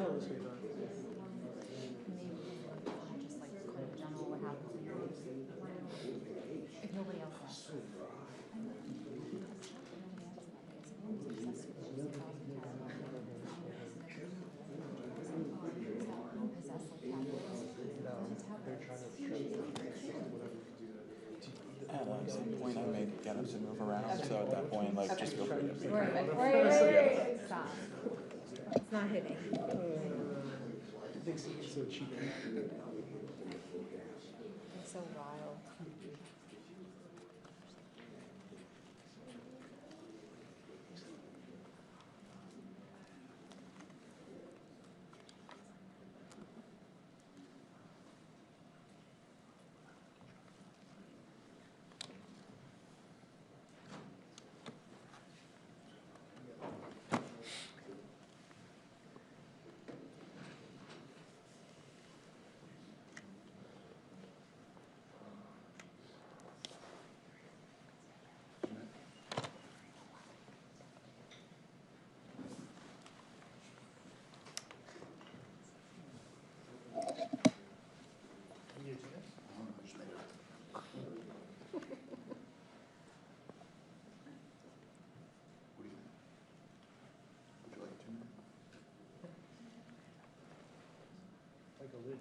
totally straight on. Maybe just like kind of general what happens in your if nobody else asks. At some point I may get him to move around, so at that point, like, just feel free to pick Wait, him up. wait, stop. It's not hitting. It makes it so cheap. It's so wild. Like a lid.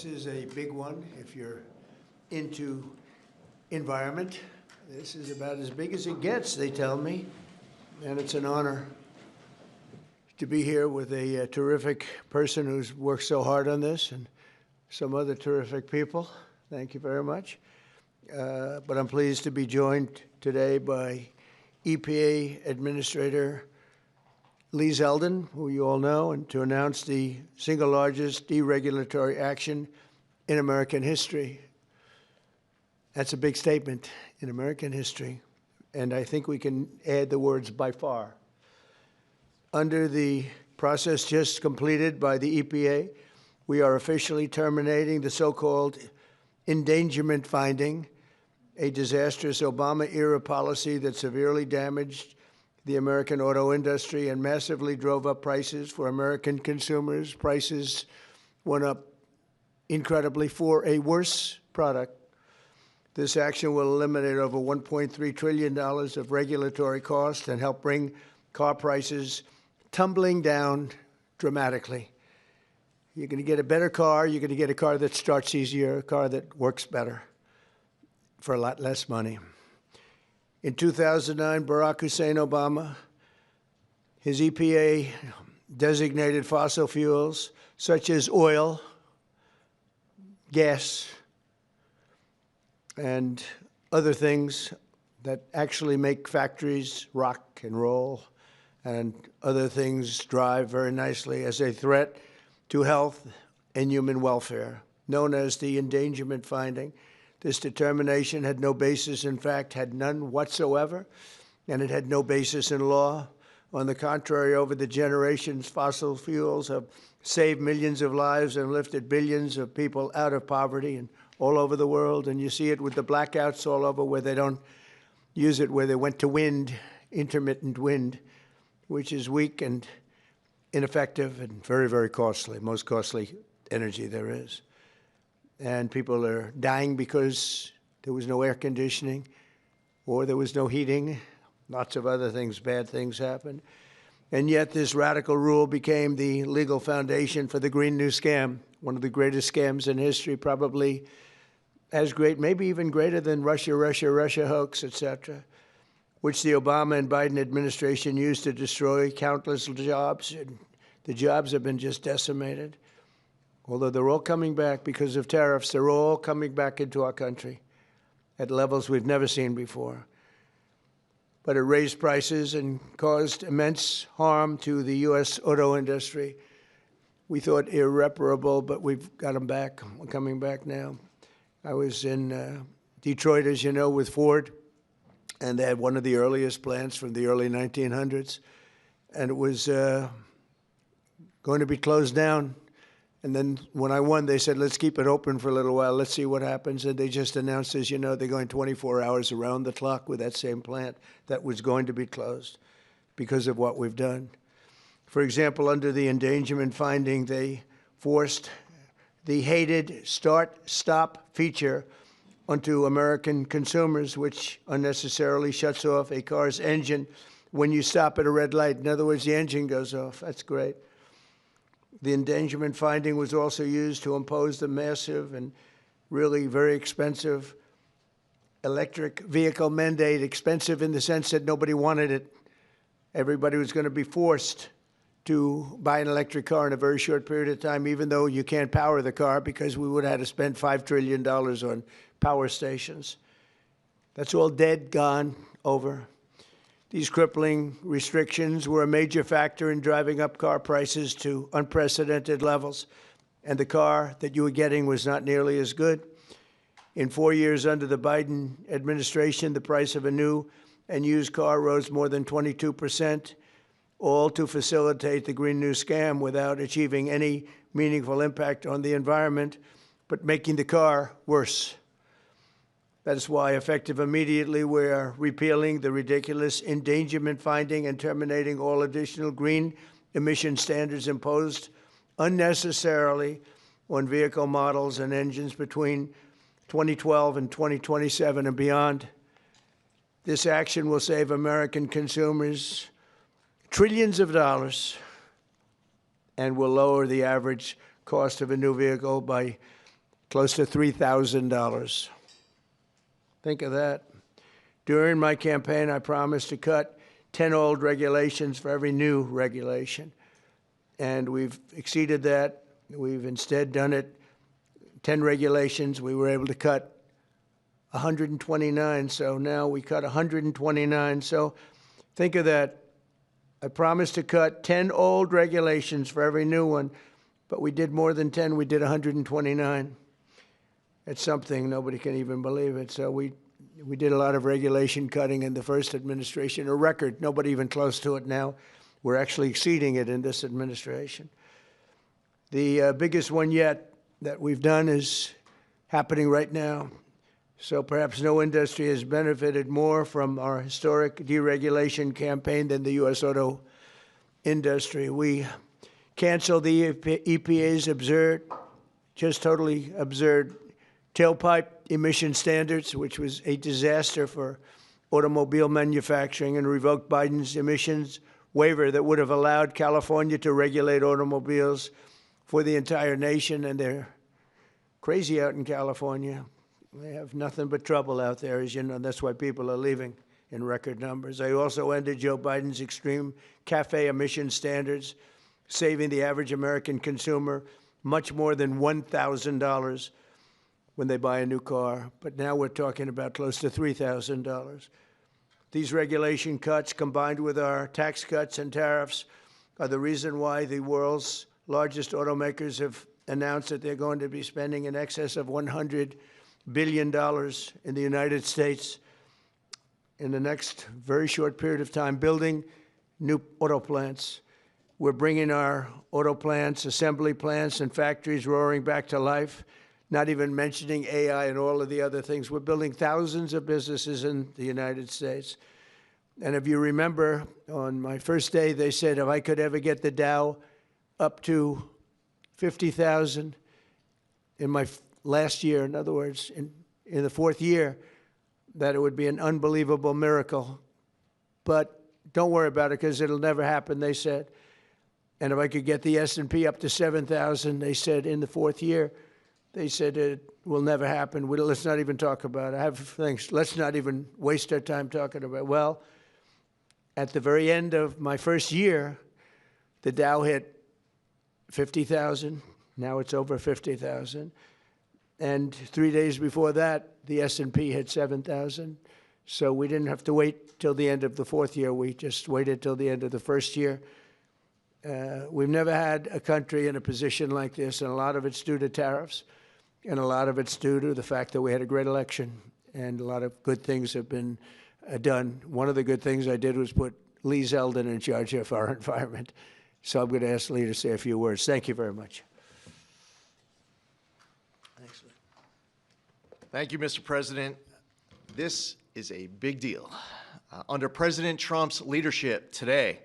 This is a big one if you're into environment. This is about as big as it gets, they tell me, and it's an honor to be here with a terrific person who's worked so hard on this and some other terrific people. Thank you very much. But I'm pleased to be joined today by EPA Administrator Lee Zeldin, who you all know, and to announce the single largest deregulatory action in American history. That's a big statement, in American history, and I think we can add the words by far. Under the process just completed by the EPA, we are officially terminating the so-called endangerment finding, a disastrous Obama-era policy that severely damaged the American auto industry and massively drove up prices for American consumers. Prices went up incredibly for a worse product. This action will eliminate over $1.3 trillion of regulatory costs and help bring car prices tumbling down dramatically. You're going to get a better car. You're going to get a car that starts easier, a car that works better for a lot less money. In 2009, Barack Hussein Obama, his EPA designated fossil fuels such as oil, gas, and other things that actually make factories rock and roll and other things drive very nicely as a threat to health and human welfare, known as the endangerment finding. This determination had no basis, in fact, had none whatsoever, and it had no basis in law. On the contrary, over the generations, fossil fuels have saved millions of lives and lifted billions of people out of poverty and all over the world. And you see it with the blackouts all over where they don't use it, where they went to wind, intermittent wind, which is weak and ineffective and very, very costly, most costly energy there is. And people are dying because there was no air conditioning or there was no heating. Lots of other things, bad things happened. And yet this radical rule became the legal foundation for the Green New Scam, one of the greatest scams in history, probably as great, maybe even greater than Russia hoax, etc., which the Obama and Biden administration used to destroy countless jobs. And the jobs have been just decimated. Although they're all coming back because of tariffs, they're all coming back into our country at levels we've never seen before. But it raised prices and caused immense harm to the U.S. auto industry. We thought irreparable, but we've got them back. We're coming back now. I was in Detroit, as you know, with Ford, and they had one of the earliest plants from the early 1900s, and it was going to be closed down. And then when I won, they said, let's keep it open for a little while. Let's see what happens. And they just announced, as you know, they're going 24 hours around the clock with that same plant that was going to be closed because of what we've done. For example, under the endangerment finding, they forced the hated start-stop feature onto American consumers, which unnecessarily shuts off a car's engine when you stop at a red light. In other words, the engine goes off. That's great. The endangerment finding was also used to impose the massive and really very expensive electric vehicle mandate, expensive in the sense that nobody wanted it. Everybody was going to be forced to buy an electric car in a very short period of time, even though you can't power the car because we would have had to spend $5 trillion on power stations. That's all dead, gone, over. These crippling restrictions were a major factor in driving up car prices to unprecedented levels, and the car that you were getting was not nearly as good. In 4 years under the Biden administration, the price of a new and used car rose more than 22%, all to facilitate the Green New Scam without achieving any meaningful impact on the environment, but making the car worse. That is why, effective immediately, we are repealing the ridiculous endangerment finding and terminating all additional green emission standards imposed unnecessarily on vehicle models and engines between 2012 and 2027 and beyond. This action will save American consumers trillions of dollars and will lower the average cost of a new vehicle by close to $3,000. Think of that. During my campaign, I promised to cut 10 old regulations for every new regulation. And we've exceeded that. We've instead done it, 10 regulations. We were able to cut 129, so now we cut 129. So think of that. I promised to cut 10 old regulations for every new one, but we did more than 10. We did 129. It's something, nobody can even believe it. So we did a lot of regulation cutting in the first administration, a record, nobody even close to it now. We're actually exceeding it in this administration. The biggest one yet that we've done is happening right now. So perhaps no industry has benefited more from our historic deregulation campaign than the U.S. auto industry. We canceled the EPA's absurd, just totally absurd, tailpipe emission standards, which was a disaster for automobile manufacturing, and revoked Biden's emissions waiver that would have allowed California to regulate automobiles for the entire nation. And they're crazy out in California. They have nothing but trouble out there, as you know. That's why people are leaving in record numbers. I also ended Joe Biden's extreme CAFE emission standards, saving the average American consumer much more than $1,000 when they buy a new car. But now we're talking about close to $3,000. These regulation cuts, combined with our tax cuts and tariffs, are the reason why the world's largest automakers have announced that they're going to be spending in excess of $100 billion in the United States in the next very short period of time building new auto plants. We're bringing our auto plants, assembly plants, and factories roaring back to life, not even mentioning AI and all of the other things. We're building thousands of businesses in the United States. And if you remember, on my first day, they said if I could ever get the Dow up to 50,000 in my last year, in other words, in the fourth year, that it would be an unbelievable miracle. But don't worry about it, because it'll never happen, they said. And if I could get the S&P up to 7,000, they said, in the fourth year, they said it will never happen. Let's not even talk about it. I have things. Let's not even waste our time talking about it. Well, at the very end of my first year, the Dow hit 50,000. Now it's over 50,000. And 3 days before that, the S&P hit 7,000. So we didn't have to wait till the end of the fourth year. We just waited till the end of the first year. We've never had a country in a position like this, and a lot of it's due to tariffs, and a lot of it's due to the fact that we had a great election, and a lot of good things have been done. One of the good things I did was put Lee Zeldin in charge of our environment. So I'm going to ask Lee to say a few words. Thank you very much. Thanks, Lee. Thank you, Mr. President. This is a big deal. Under President Trump's leadership today,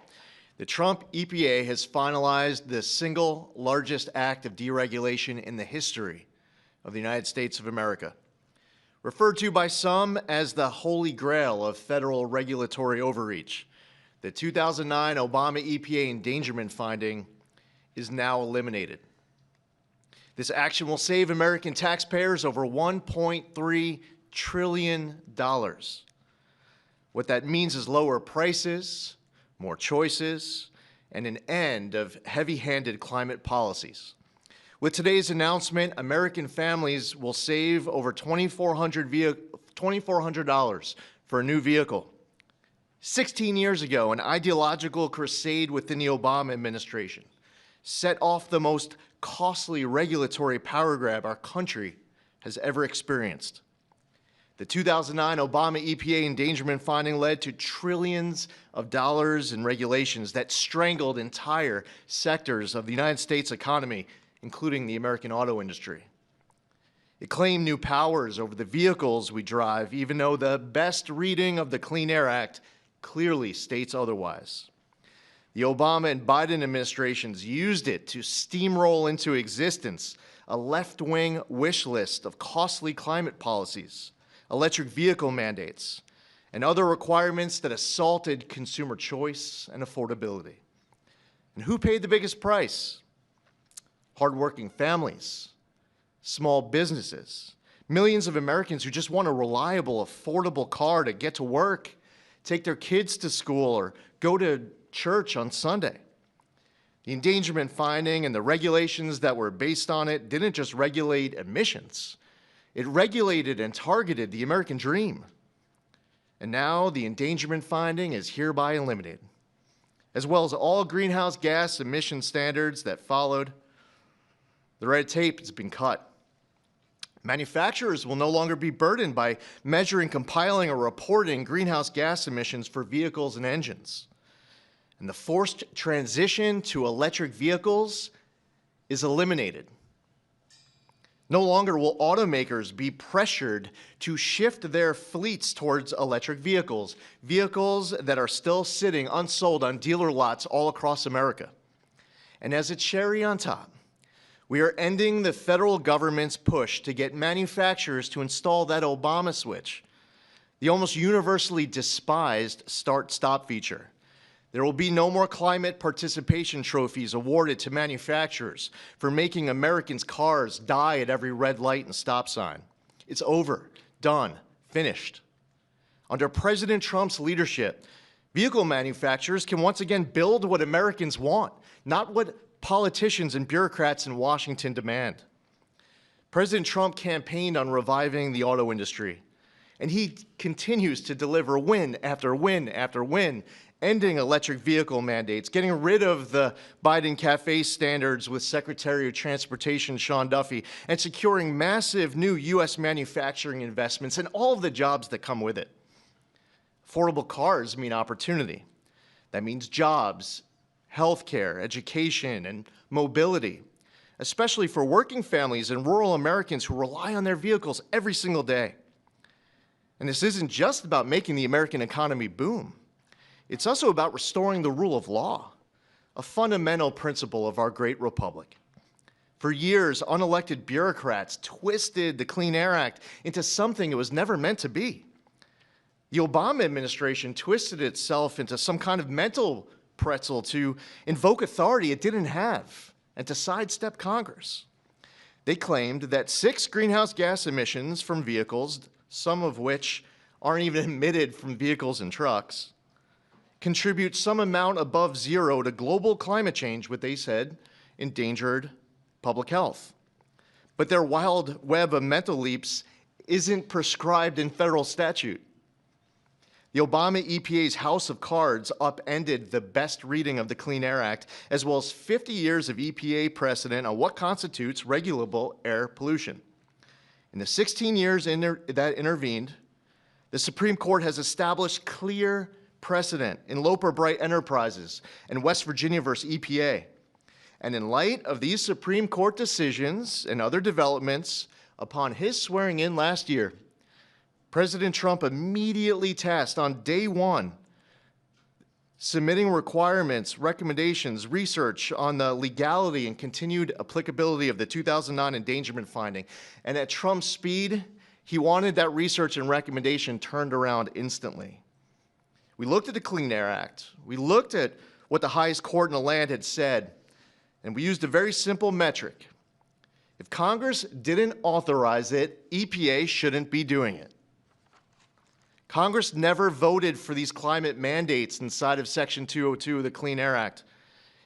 the Trump EPA has finalized the single largest act of deregulation in the history of the United States of America. Referred to by some as the holy grail of federal regulatory overreach, the 2009 Obama EPA endangerment finding is now eliminated. This action will save American taxpayers over $1.3 trillion. What that means is lower prices, more choices, and an end of heavy-handed climate policies. With today's announcement, American families will save over $2,400 for a new vehicle. 16 years ago, an ideological crusade within the Obama administration set off the most costly regulatory power grab our country has ever experienced. The 2009 Obama EPA endangerment finding led to trillions of dollars in regulations that strangled entire sectors of the United States economy, including the American auto industry. It claimed new powers over the vehicles we drive, even though the best reading of the Clean Air Act clearly states otherwise. The Obama and Biden administrations used it to steamroll into existence a left-wing wish list of costly climate policies, electric vehicle mandates, and other requirements that assaulted consumer choice and affordability. And who paid the biggest price? Hardworking families, small businesses, millions of Americans who just want a reliable, affordable car to get to work, take their kids to school, or go to church on Sunday. The endangerment finding and the regulations that were based on it didn't just regulate emissions. It regulated and targeted the American dream. And now the endangerment finding is hereby eliminated, as well as all greenhouse gas emission standards that followed. The red tape has been cut. Manufacturers will no longer be burdened by measuring, compiling, or reporting greenhouse gas emissions for vehicles and engines. And the forced transition to electric vehicles is eliminated. No longer will automakers be pressured to shift their fleets towards electric vehicles, vehicles that are still sitting unsold on dealer lots all across America. And as a cherry on top, we are ending the federal government's push to get manufacturers to install that Obama switch, the almost universally despised start-stop feature. There will be no more climate participation trophies awarded to manufacturers for making Americans' cars die at every red light and stop sign. It's over, done, finished. Under President Trump's leadership, vehicle manufacturers can once again build what Americans want, not what politicians and bureaucrats in Washington demand. President Trump campaigned on reviving the auto industry, and he continues to deliver win after win after win, ending electric vehicle mandates, getting rid of the Biden Cafe standards with Secretary of Transportation Sean Duffy, and securing massive new U.S. manufacturing investments and all of the jobs that come with it. Affordable cars mean opportunity. That means jobs, healthcare, education, and mobility, especially for working families and rural Americans who rely on their vehicles every single day. And this isn't just about making the American economy boom. It's also about restoring the rule of law, a fundamental principle of our great republic. For years, unelected bureaucrats twisted the Clean Air Act into something it was never meant to be. The Obama administration twisted itself into some kind of mental pretzel to invoke authority it didn't have and to sidestep Congress. They claimed that 6 greenhouse gas emissions from vehicles, some of which aren't even emitted from vehicles and trucks, contribute some amount above zero to global climate change, what they said endangered public health. But their wild web of mental leaps isn't prescribed in federal statute. The Obama EPA's House of Cards upended the best reading of the Clean Air Act, as well as 50 years of EPA precedent on what constitutes regulable air pollution. In the 16 years that intervened, the Supreme Court has established clear precedent in Loper Bright Enterprises and West Virginia versus EPA. And in light of these Supreme Court decisions and other developments, upon his swearing in last year, President Trump immediately tasked on day one submitting requirements, recommendations, research on the legality and continued applicability of the 2009 endangerment finding. And at Trump's speed, he wanted that research and recommendation turned around instantly. We looked at the Clean Air Act. We looked at what the highest court in the land had said, and we used a very simple metric. If Congress didn't authorize it, EPA shouldn't be doing it. Congress never voted for these climate mandates inside of Section 202 of the Clean Air Act.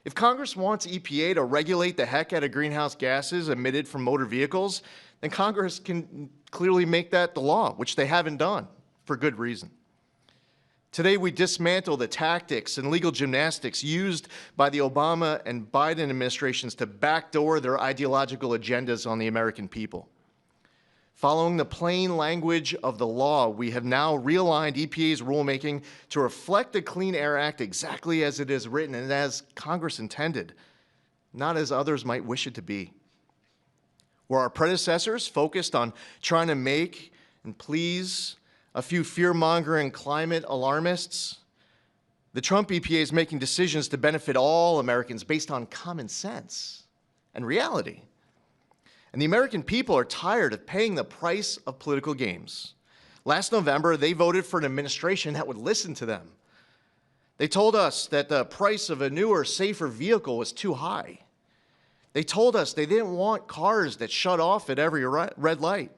If Congress wants EPA to regulate the heck out of greenhouse gases emitted from motor vehicles, then Congress can clearly make that the law, which they haven't done for good reason. Today, we dismantle the tactics and legal gymnastics used by the Obama and Biden administrations to backdoor their ideological agendas on the American people. Following the plain language of the law, we have now realigned EPA's rulemaking to reflect the Clean Air Act exactly as it is written and as Congress intended, not as others might wish it to be. Where our predecessors focused on trying to make and please a few fear-mongering climate alarmists, the Trump EPA is making decisions to benefit all Americans based on common sense and reality. And the American people are tired of paying the price of political games. Last November, they voted for an administration that would listen to them. They told us that the price of a newer, safer vehicle was too high. They told us they didn't want cars that shut off at every red light.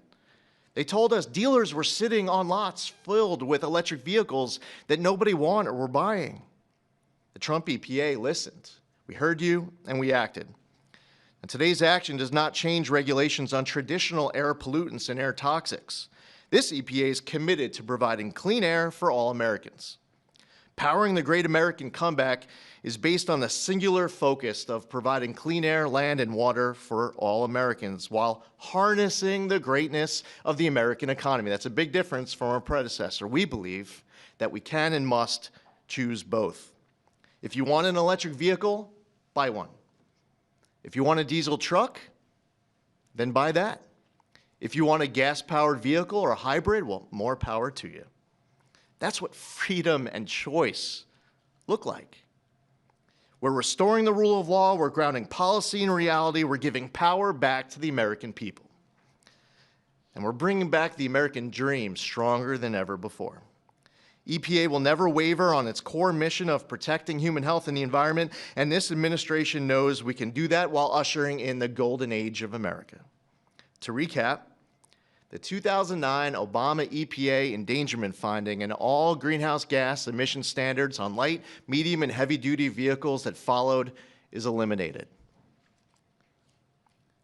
They told us dealers were sitting on lots filled with electric vehicles that nobody wanted or were buying. The Trump EPA listened. We heard you and we acted. And today's action does not change regulations on traditional air pollutants and air toxics. This EPA is committed to providing clean air for all Americans. Powering the great American comeback is based on the singular focus of providing clean air, land, and water for all Americans while harnessing the greatness of the American economy. That's a big difference from our predecessor. We believe that we can and must choose both. If you want an electric vehicle, buy one. If you want a diesel truck, then buy that. If you want a gas-powered vehicle or a hybrid, well, more power to you. That's what freedom and choice look like. We're restoring the rule of law, we're grounding policy in reality, we're giving power back to the American people. And we're bringing back the American dream stronger than ever before. EPA will never waver on its core mission of protecting human health and the environment, and this administration knows we can do that while ushering in the golden age of America. To recap, the 2009 Obama EPA endangerment finding and all greenhouse gas emission standards on light, medium, and heavy-duty vehicles that followed is eliminated.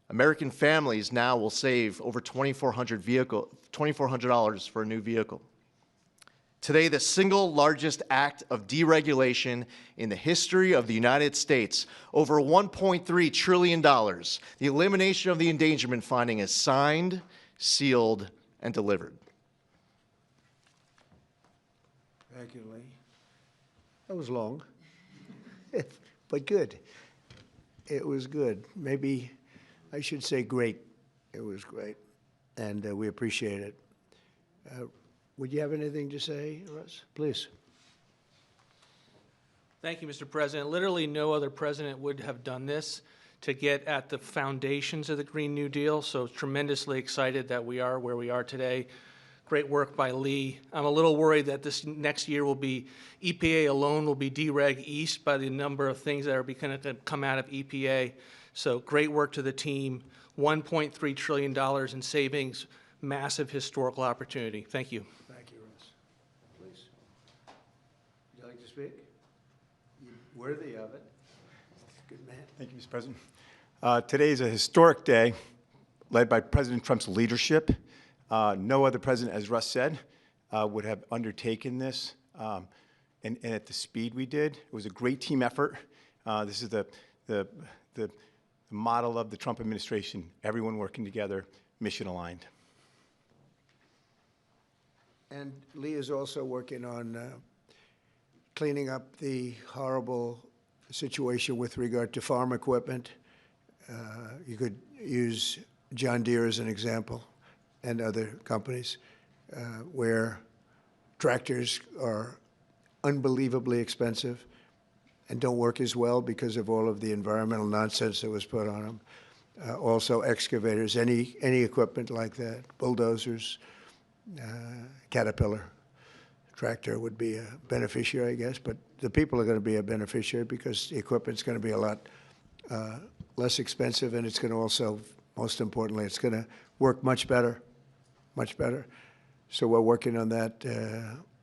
American families now will save over $2,400 for a new vehicle. Today, the single largest act of deregulation in the history of the United States, over $1.3 trillion, the elimination of the endangerment finding is signed, sealed, and delivered. Thank you, Lee. That was long, but good. It was good. Maybe I should say great. It was great, and we appreciate it. Would you have anything to say, Russ? Please. Thank you, Mr. President. Literally no other president would have done this to get at the foundations of the Green New Deal, so tremendously excited that we are where we are today. Great work by Lee. I'm a little worried that this next year will be, EPA alone will be dereg east by the number of things that are going to come out of EPA. So great work to the team. $1.3 trillion in savings, massive historical opportunity. Thank you. Thank you, Russ. Please. Would you like to speak? You're worthy of it. Good man. Thank you, Mr. President. Today is a historic day led by President Trump's leadership. No other president, as Russ said, would have undertaken this and at the speed we did. It was a great team effort. This is the model of the Trump administration, everyone working together, mission aligned. And Lee is also working on cleaning up the horrible situation with regard to farm equipment. You could use John Deere as an example and other companies where tractors are unbelievably expensive and don't work as well because of all of the environmental nonsense that was put on them. Also excavators, any equipment like that, bulldozers, Caterpillar tractor would be a beneficiary, I guess, but the people are going to be a beneficiary because the equipment's going to be a lot less expensive, and it's going to also, most importantly, it's going to work much better, much better. So we're working on that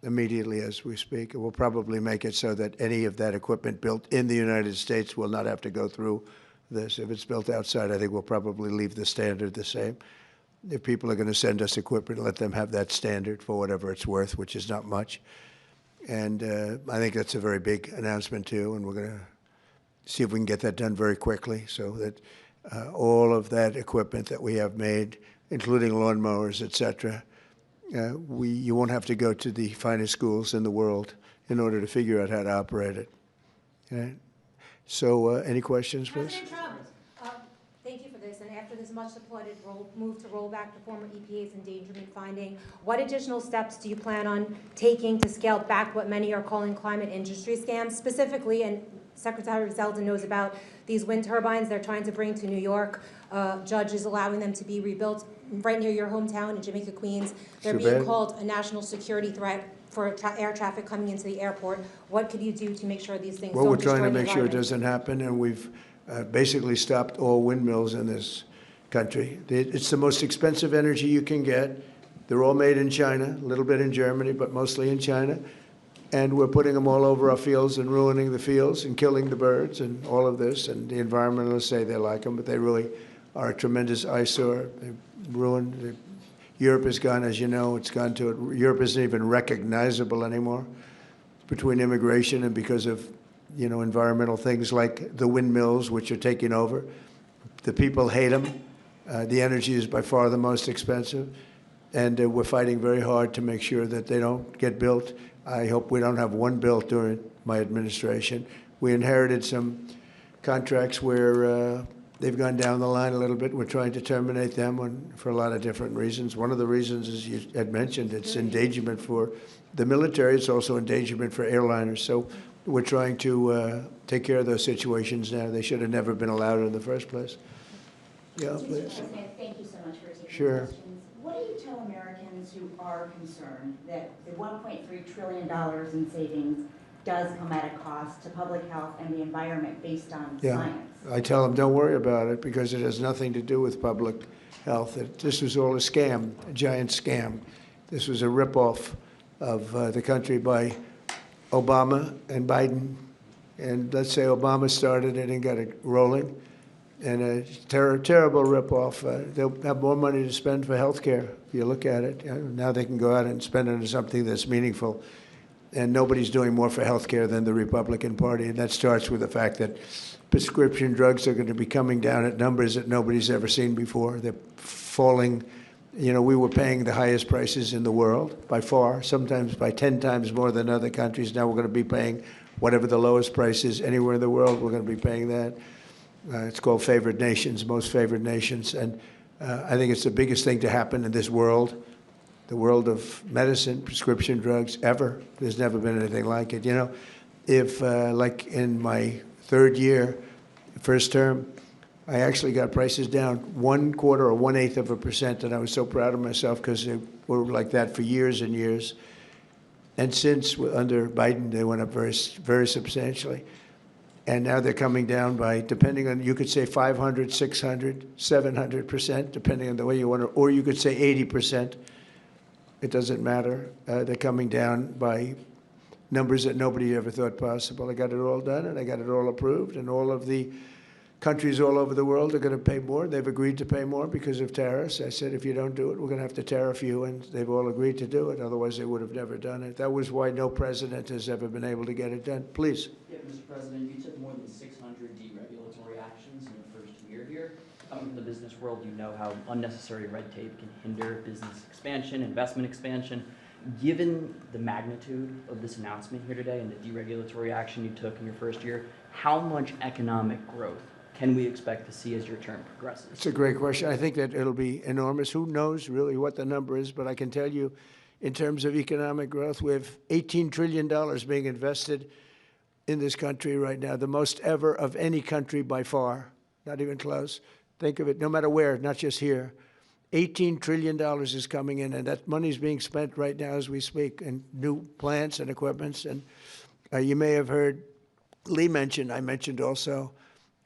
immediately as we speak. And we'll probably make it so that any of that equipment built in the United States will not have to go through this. If it's built outside, I think we'll probably leave the standard the same. If people are going to send us equipment, let them have that standard for whatever it's worth, which is not much. And I think that's a very big announcement, too, and we're going to see if we can get that done very quickly so that all of that equipment that we have made, including lawnmowers, et cetera, you won't have to go to the finest schools in the world in order to figure out how to operate it. Okay? So any questions, please? President Trump, thank you for this. And after this much applauded move to roll back the former EPA's endangerment finding, what additional steps do you plan on taking to scale back what many are calling climate industry scams? Specifically, and Secretary Zeldin knows about these wind turbines they're trying to bring to New York. Judges allowing them to be rebuilt right near your hometown in Jamaica, Queens. They're being called a national security threat for air traffic coming into the airport. What could you do to make sure these things don't destroy the environment? Well, we're trying to make sure it doesn't happen, and basically stopped all windmills in this country. It's the most expensive energy you can get. They're all made in China, a little bit in Germany, but mostly in China. And we're putting them all over our fields and ruining the fields and killing the birds and all of this. And the environmentalists say they like them, but they really are a tremendous eyesore. They've ruined. Europe has gone, as you know, it's gone to it. Europe isn't even recognizable anymore between immigration and because of, you know, environmental things like the windmills, which are taking over. The people hate them. The energy is by far the most expensive. And we're fighting very hard to make sure that they don't get built. I hope we don't have one built during my administration. We inherited some contracts where they've gone down the line a little bit. We're trying to terminate them for a lot of different reasons. One of the reasons, as you had mentioned, it's endangerment for the military. It's also endangerment for airliners. So we're trying to take care of those situations now. They should have never been allowed in the first place. Yeah, Mr. please. President, thank you so much for taking Sure. questions. What do you tell Americans who are concerned that the $1.3 trillion in savings does come at a cost to public health and the environment based on Yeah, science? I tell them, don't worry about it because it has nothing to do with public health. This was all a scam, a giant scam. This was a ripoff of the country by Obama and Biden. And let's say Obama started it and got it rolling. And a terrible ripoff. They'll have more money to spend for health care if you look at it. Now they can go out and spend it on something that's meaningful. And nobody's doing more for health care than the Republican Party. And that starts with the fact that prescription drugs are going to be coming down at numbers that nobody's ever seen before. They're falling. You know, we were paying the highest prices in the world by far, sometimes by 10 times more than other countries. Now we're going to be paying whatever the lowest price is anywhere in the world. We're going to be paying that. It's called favored nations, most favored nations. And I think it's the biggest thing to happen in this world, the world of medicine, prescription drugs, ever. There's never been anything like it. You know, if like in my third year, first term, I actually got prices down 1/4 or 1/8%, and I was so proud of myself because they were like that for years and years. And since under Biden, they went up very, very substantially. And now they're coming down by, depending on, you could say 500, 600, 700%, depending on the way you want to, or you could say 80%. It doesn't matter. They're coming down by numbers that nobody ever thought possible. I got it all done, and I got it all approved, and all of the countries all over the world are going to pay more. They've agreed to pay more because of tariffs. I said, if you don't do it, we're going to have to tariff you, and they've all agreed to do it. Otherwise, they would have never done it. That was why no president has ever been able to get it done. Please. Yeah, Mr. President, you took more than 600 deregulatory actions in your first year here. Coming from the business world, you know how unnecessary red tape can hinder business expansion, investment expansion. Given the magnitude of this announcement here today and the deregulatory action you took in your first year, how much economic growth can we expect to see as your term progresses? It's a great question. I think that it'll be enormous. Who knows really what the number is, but I can tell you in terms of economic growth, we have $18 trillion being invested in this country right now, the most ever of any country by far, not even close. Think of it, no matter where, not just here. $18 trillion is coming in, and that money is being spent right now as we speak in new plants and equipments. And you may have heard Lee mention, I mentioned also,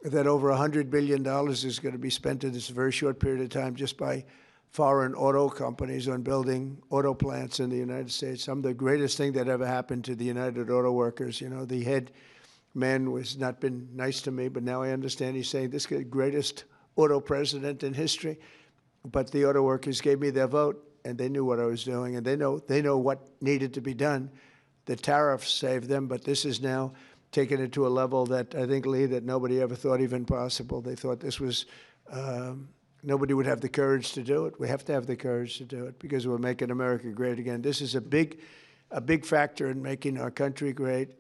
that over $100 billion is going to be spent in this very short period of time just by foreign auto companies on building auto plants in the United States. The greatest thing that ever happened to the United Auto Workers. You know, the head man was not been nice to me, but now I understand he's saying this is the greatest auto president in history. But the auto workers gave me their vote, and they knew what I was doing, and they know what needed to be done. The tariffs saved them, but this is now taken it to a level that I think, Lee, that nobody ever thought even possible. They thought this was, nobody would have the courage to do it. We have to have the courage to do it because we're making America great again. This is a big factor in making our country great.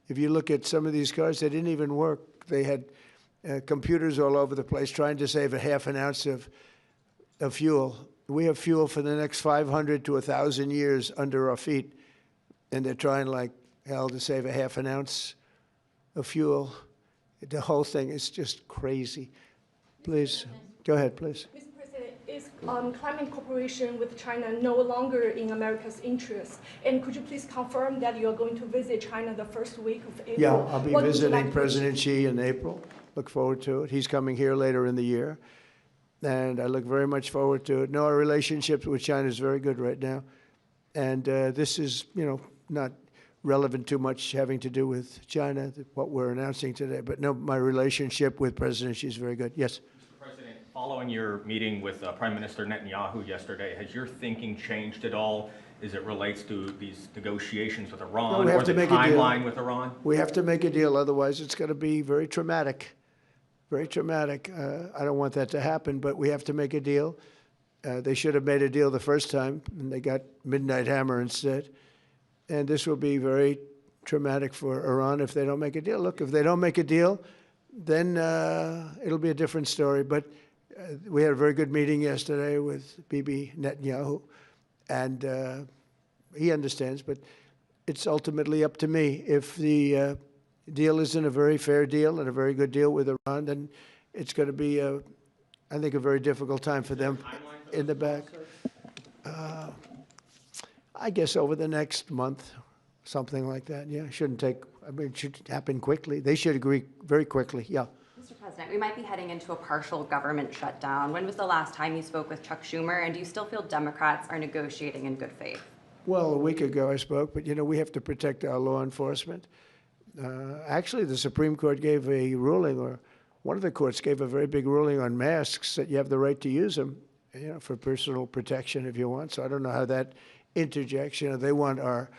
If you look at some of these cars, they didn't even work. They had computers all over the place trying to save a half an ounce of fuel. We have fuel for the next 500 to 1,000 years under our feet, and they're trying like hell to save a half an ounce of fuel. The whole thing is just crazy. Please, go ahead, please. Mr. President, is climate cooperation with China no longer in America's interest? And could you please confirm that you are going to visit China the first week of April? Yeah, I'll be What would you visiting like to- President Xi in April. Look forward to it. He's coming here later in the year, and I look very much forward to it. No, our relationship with China is very good right now, and this is, not relevant too much having to do with China, what we're announcing today. But no, my relationship with President Xi is very good. Yes? Mr. President, following your meeting with Prime Minister Netanyahu yesterday, has your thinking changed at all as it relates to these negotiations with Iran we have or to the make a deal. timeline with Iran? We have to make a deal, otherwise it's going to be very traumatic. Very traumatic. I don't want that to happen, but we have to make a deal. They should have made a deal the first time, and they got midnight hammer instead. And this will be very traumatic for Iran if they don't make a deal. Look, if they don't make a deal, then it'll be a different story. But we had a very good meeting yesterday with Bibi Netanyahu, and he understands, but it's ultimately up to me. If the deal isn't a very fair deal and a very good deal with Iran, then it's going to be, I think, a very difficult time for them in the back. I guess over the next month, something like that. Yeah, shouldn't take, it should happen quickly. They should agree very quickly, yeah. Mr. President, we might be heading into a partial government shutdown. When was the last time you spoke with Chuck Schumer, and do you still feel Democrats are negotiating in good faith? Well, a week ago I spoke, but we have to protect our law enforcement. Actually, the Supreme Court gave a ruling, or one of the courts gave a very big ruling on masks, that you have the right to use them, for personal protection if you want. So I don't know how that interjects. They want our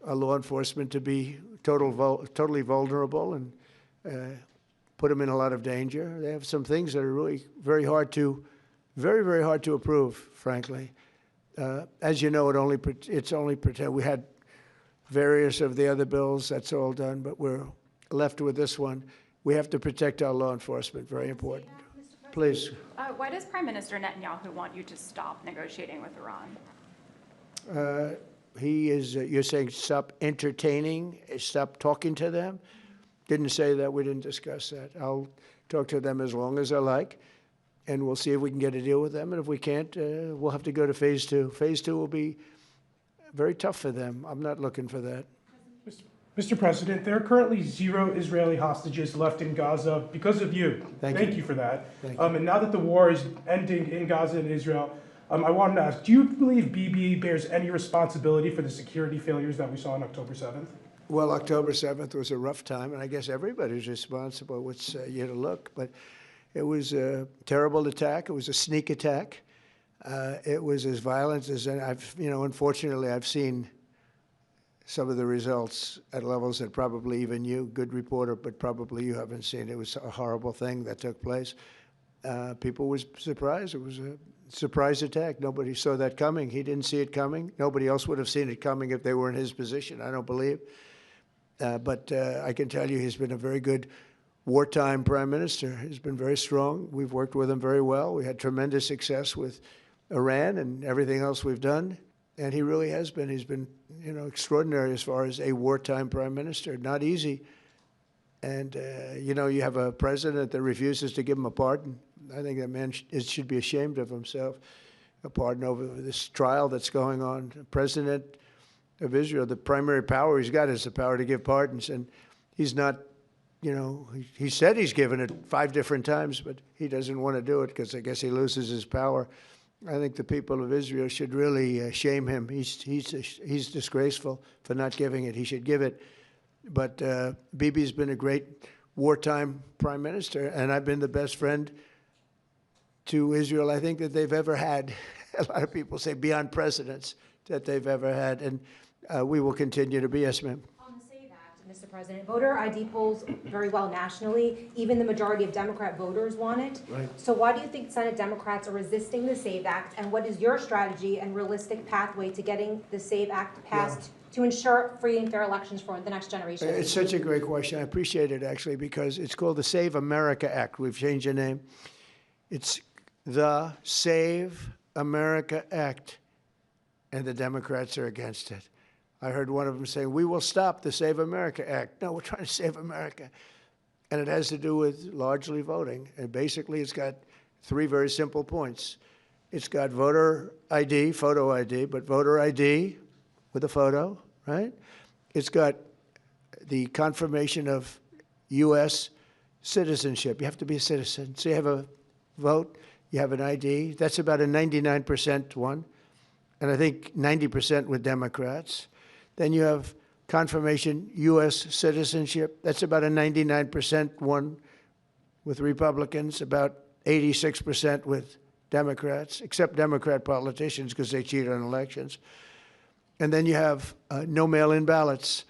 law enforcement to be totally vulnerable and put them in a lot of danger. They have some things that are really very, very hard to approve, frankly. As you know, it's only pretend. We had various of the other bills, that's all done, but we're left with this one. We have to protect our law enforcement, very important. Please. Why does Prime Minister Netanyahu want you to stop negotiating with Iran? He is, you're saying stop entertaining, stop talking to them? Didn't say that, we didn't discuss that. I'll talk to them as long as I like, and we'll see if we can get a deal with them, and if we can't, we'll have to go to phase two. Phase two will be very tough for them. I'm not looking for that. Mr. President, there are currently 0 Israeli hostages left in Gaza because of you. Thank you for that. And now that the war is ending in Gaza and Israel, I wanted to ask, do you believe Bibi bears any responsibility for the security failures that we saw on October 7th? Well, October 7th was a rough time, and I guess everybody's responsible. It's yet to look, but it was a terrible attack. It was a sneak attack. It was as violent as unfortunately, I've seen some of the results at levels that probably even you, good reporter, but probably you haven't seen. It was a horrible thing that took place. People were surprised. It was a surprise attack. Nobody saw that coming. He didn't see it coming. Nobody else would have seen it coming if they were in his position, I don't believe. But I can tell you he's been a very good wartime prime minister. He's been very strong. We've worked with him very well. We had tremendous success with Iran and everything else we've done. And he really has been. He's been, extraordinary as far as a wartime prime minister. Not easy. And, you have a president that refuses to give him a pardon. I think that man should be ashamed of himself. A pardon over this trial that's going on. The president of Israel, the primary power he's got is the power to give pardons. And he's not, he said he's given it 5 different times, but he doesn't want to do it because I guess he loses his power. I think the people of Israel should really shame him. He's disgraceful for not giving it. He should give it. But Bibi's been a great wartime prime minister, and I've been the best friend to Israel I think that they've ever had. A lot of people say beyond presidents that they've ever had, and we will continue to be. Yes, ma'am. On the SAVE Act, Mr. President, voter ID polls very well nationally. Even the majority of Democrat voters want it. Right. So why do you think Senate Democrats are resisting the SAVE Act, and what is your strategy and realistic pathway to getting the SAVE Act passed to ensure free and fair elections for the next generation? It's such a great question. I appreciate it, actually, because it's called the Save America Act. We've changed the name. It's the Save America Act, and the Democrats are against it. I heard one of them saying, we will stop the Save America Act. No, we're trying to save America. And it has to do with largely voting. And basically, it's got 3 very simple points. It's got voter ID, photo ID, but voter ID with a photo, right? It's got the confirmation of U.S. citizenship. You have to be a citizen. So you have a vote, you have an ID. That's about a 99% one. And I think 90% with Democrats. Then you have confirmation U.S. citizenship. That's about a 99% one with Republicans, about 86% with Democrats, except Democrat politicians because they cheat on elections. And then you have no mail-in ballots.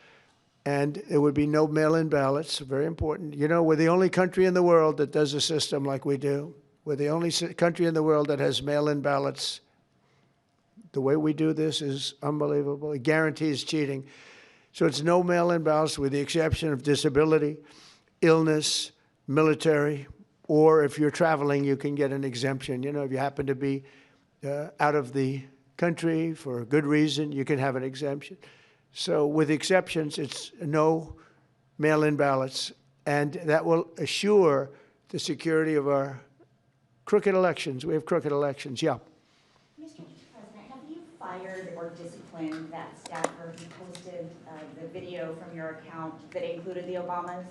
And there would be no mail-in ballots, very important. You know, we're the only country in the world that does a system like we do. We're the only country in the world that has mail-in ballots. The way we do this is unbelievable. It guarantees cheating. So it's no mail-in ballots with the exception of disability, illness, military, or if you're traveling, you can get an exemption. You know, if you happen to be out of the country for a good reason, you can have an exemption. So with exceptions, it's no mail-in ballots, and that will assure the security of our crooked elections. We have crooked elections, yeah. Mr. President, have you fired or disciplined that staffer who posted the video from your account that included the Obamas?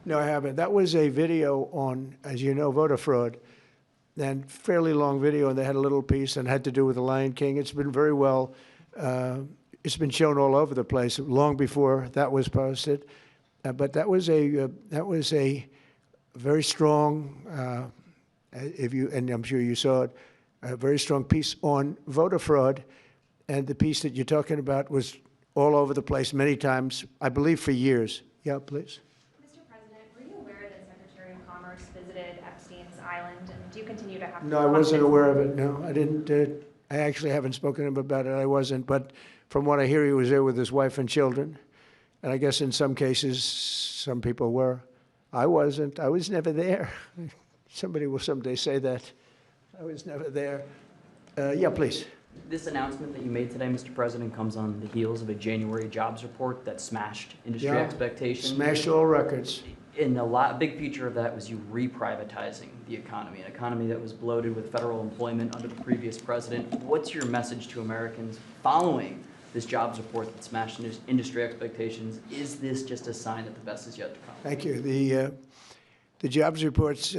No, I haven't. That was a video on, as you know, voter fraud, and fairly long video, and they had a little piece and had to do with the Lion King. It's been very well it's been shown all over the place long before that was posted, but that was a very strong, and I'm sure you saw it, a very strong piece on voter fraud, and the piece that you're talking about was all over the place many times, I believe for years. Yeah, please. Mr. President, were you aware that Secretary of Commerce visited Epstein's Island, and do you continue to have? No, I wasn't aware of it. No, I didn't. I actually haven't spoken to him about it. I wasn't, but from what I hear, he was there with his wife and children. And I guess in some cases, some people were. I wasn't. I was never there. Somebody will someday say that. I was never there. Yeah, please. This announcement that you made today, Mr. President, comes on the heels of a January jobs report that smashed industry expectations. Smashed all records. And a big feature of that was you reprivatizing the economy, an economy that was bloated with federal employment under the previous president. What's your message to Americans following this jobs report that smashed industry expectations? Is this just a sign that the best is yet to come? Thank you. The jobs report's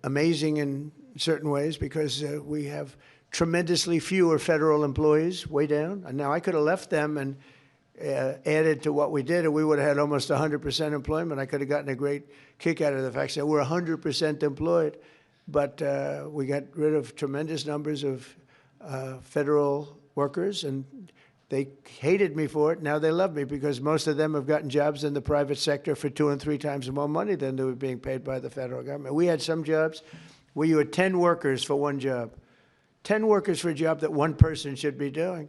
amazing in certain ways because we have tremendously fewer federal employees, way down. And now I could have left them and added to what we did, and we would have had almost 100% employment. I could have gotten a great kick out of the fact that we're 100% employed, but we got rid of tremendous numbers of federal workers, and they hated me for it. Now they love me because most of them have gotten jobs in the private sector for 2 and 3 times more money than they were being paid by the federal government. We had some jobs where you had 10 workers for one job, 10 workers for a job that one person should be doing.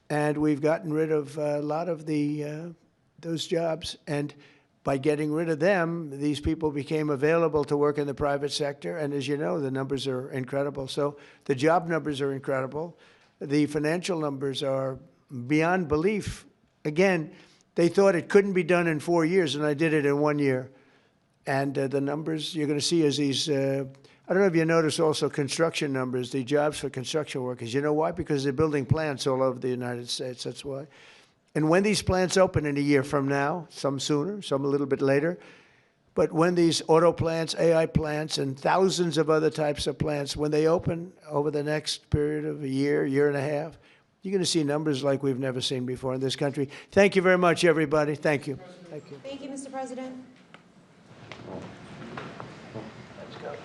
And we've gotten rid of a lot of those jobs. And by getting rid of them, these people became available to work in the private sector. And as you know, the numbers are incredible. So the job numbers are incredible. The financial numbers are beyond belief. Again, they thought it couldn't be done in 4 years, and I did it in 1 year. And the numbers you're going to see is these, I don't know if you notice also construction numbers, the jobs for construction workers. You know why? Because they're building plants all over the United States. That's why. And when these plants open in a year from now, some sooner, some a little bit later, but when these auto plants, AI plants, and thousands of other types of plants, when they open over the next period of a year, year and a half, you're going to see numbers like we've never seen before in this country. Thank you very much, everybody. Thank you. Thank you. Thank you, Mr. President. Let's go.